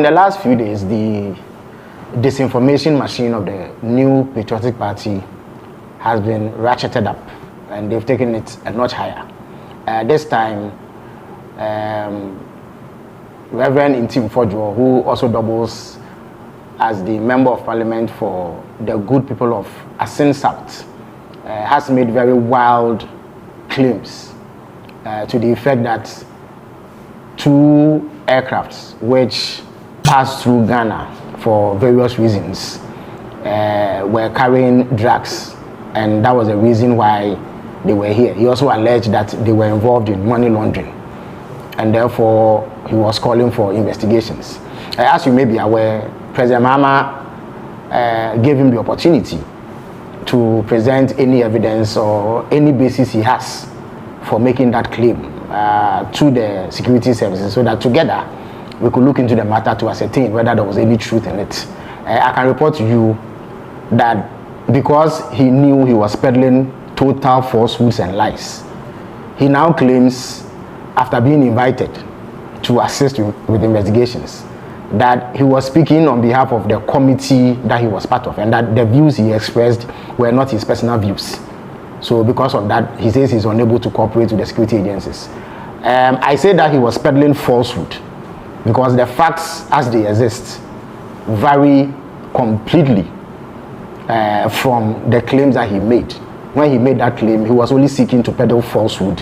the last few days, the disinformation machine of the new patriotic party has been ratcheted up, and they've taken it a notch higher. This time, Reverend Ntim, who also doubles as the Member of Parliament for the good people of Asin South, has made very wild claims to the effect that 2 aircrafts which passed through Ghana for various reasons were carrying drugs, and that was the reason why they were here. He also alleged that they were involved in money laundering, and therefore he was calling for investigations. As you may be aware, President Mahama gave him the opportunity to present any evidence or any basis he has for making that claim to the security services, so that together we could look into the matter to ascertain whether there was any truth in it. I can report to you that because he knew he was peddling total falsehoods and lies, he now claims, after being invited to assist with investigations, that he was speaking on behalf of the committee that he was part of, and that the views he expressed were not his personal views. So because of that, he says he's unable to cooperate with the security agencies. I say that he was peddling falsehood because the facts as they exist vary completely from the claims that he made. When he made that claim, he was only seeking to peddle falsehood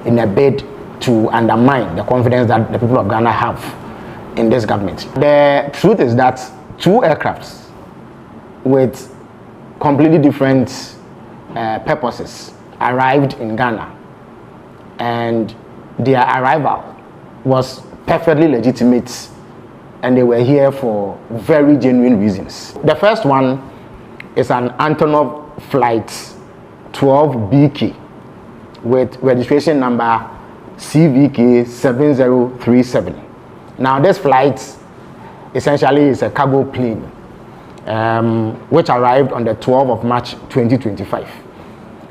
in a bid to undermine the confidence that the people of Ghana have in this government. The truth is that 2 aircrafts with completely different purposes arrived in Ghana, and their arrival was perfectly legitimate, and they were here for very genuine reasons. The first one is an Antonov flight 12BK with registration number CVK 7037. Now this flight essentially is a cargo plane which arrived on the 12th of March 2025.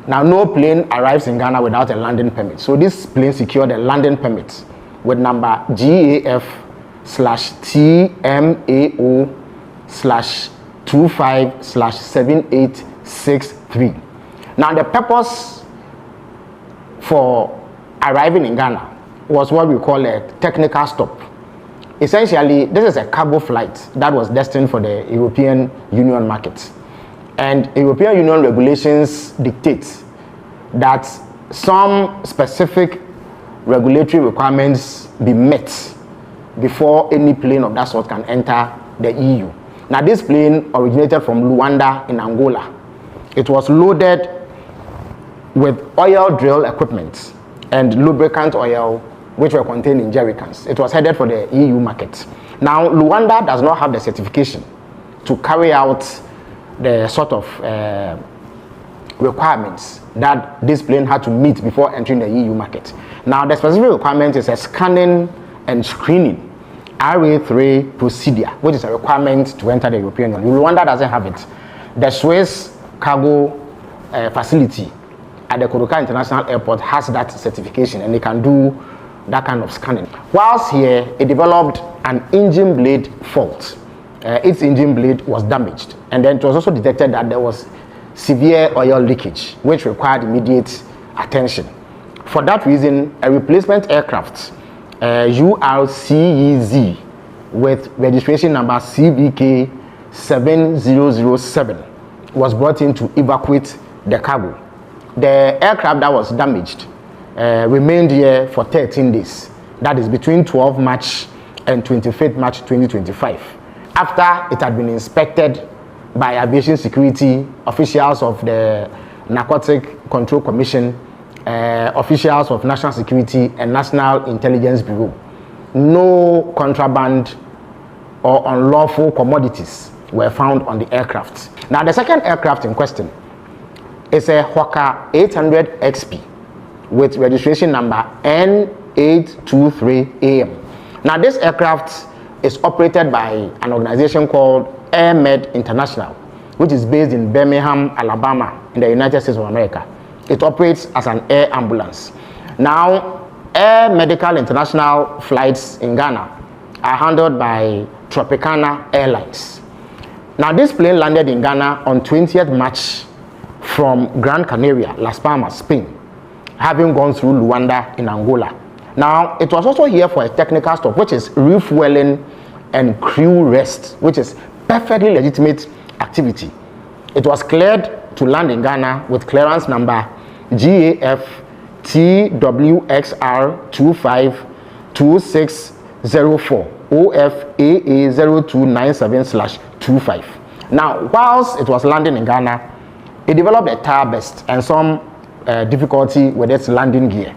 Now no plane arrives in Ghana without a landing permit, so this plane secured a landing permit with number GAF/TMAO/25/7863. Now the purpose for arriving in Ghana was what we call a technical stop. Essentially, this is a cargo flight that was destined for the European Union market. And European Union regulations dictate that some specific regulatory requirements be met before any plane of that sort can enter the EU. Now this plane originated from Luanda in Angola. It was loaded with oil drill equipment and lubricant oil, which were contained in jerrycans. It was headed for the EU market. Now Luanda does not have the certification to carry out the sort of requirements that this plane had to meet before entering the EU market. Now the specific requirement is a scanning and screening RA3 procedure, which is a requirement to enter the European Union. Rwanda doesn't have it. The Swiss cargo facility at the Kodoka International Airport has that certification, and they can do that kind of scanning. Whilst here, it developed an engine blade fault. Its engine blade was damaged, and then it was also detected that there was severe oil leakage, which required immediate attention. For that reason, a replacement aircraft, URCEZ, with registration number CVK 7007, was brought in to evacuate the cargo. The aircraft that was damaged remained here for 13 days. That is between 12 March and 25th March 2025. After it had been inspected by aviation security officials of the Narcotic Control Commission, officials of National Security and National Intelligence Bureau, no contraband or unlawful commodities were found on the aircraft. Now the second aircraft in question is a Hawker 800 XP with registration number N823AM. Now this aircraft is operated by an organization called AirMed International, which is based in Birmingham, Alabama, in the United States of America. It operates as an air ambulance. Now, Air Medical International flights in Ghana are handled by Tropicana Airlines. Now, this plane landed in Ghana on 20th March from Gran Canaria, Las Palmas, Spain, having gone through Luanda in Angola. Now, it was also here for a technical stop, which is refueling and crew rest, which is perfectly legitimate activity. It was cleared to land in Ghana with clearance number GAF TWXR252604 OFAA 0297/25. Now, whilst it was landing in Ghana, it developed a tire burst and some difficulty with its landing gear,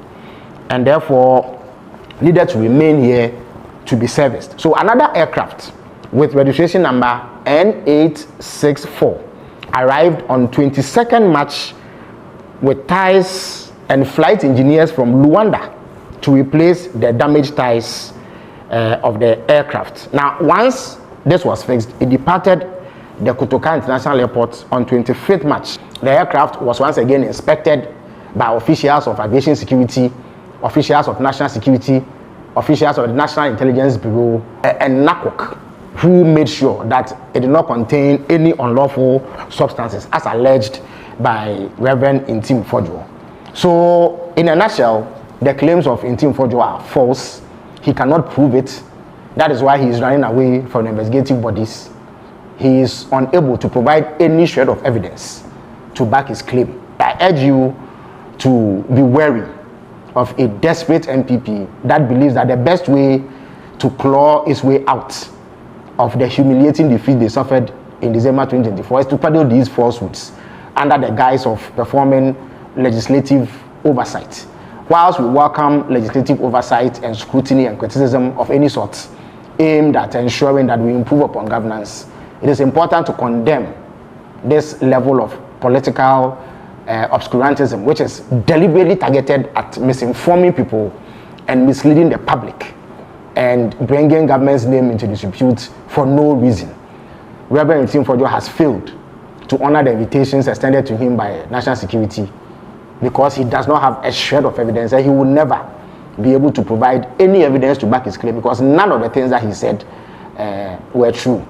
and therefore needed to remain here to be serviced. So another aircraft with registration number N864 arrived on 22nd March with tires and flight engineers from Luanda to replace the damaged tires of the aircraft. Now, once this was fixed, it departed the Kotoka International Airport on 25th March. The aircraft was once again inspected by officials of aviation security, officials of national security, officials of the National Intelligence Bureau, and NACOC, who made sure that it did not contain any unlawful substances, as alleged by Reverend Ntim. So, in a nutshell, the claims of Ntim are false. He cannot prove it. That is why he is running away from the investigative bodies. He is unable to provide any shred of evidence to back his claim. I urge you to be wary of a desperate MPP that believes that the best way to claw his way out of the humiliating defeat they suffered in December 2024 is to peddle these falsehoods under the guise of performing legislative oversight. Whilst we welcome legislative oversight and scrutiny and criticism of any sort aimed at ensuring that we improve upon governance, it is important to condemn this level of political obscurantism, which is deliberately targeted at misinforming people and misleading the public and bringing government's name into disrepute for no reason. Reverend Ntim has failed to honor the invitations extended to him by national security because he does not have a shred of evidence, and he will never be able to provide any evidence to back his claim because none of the things that he said were true.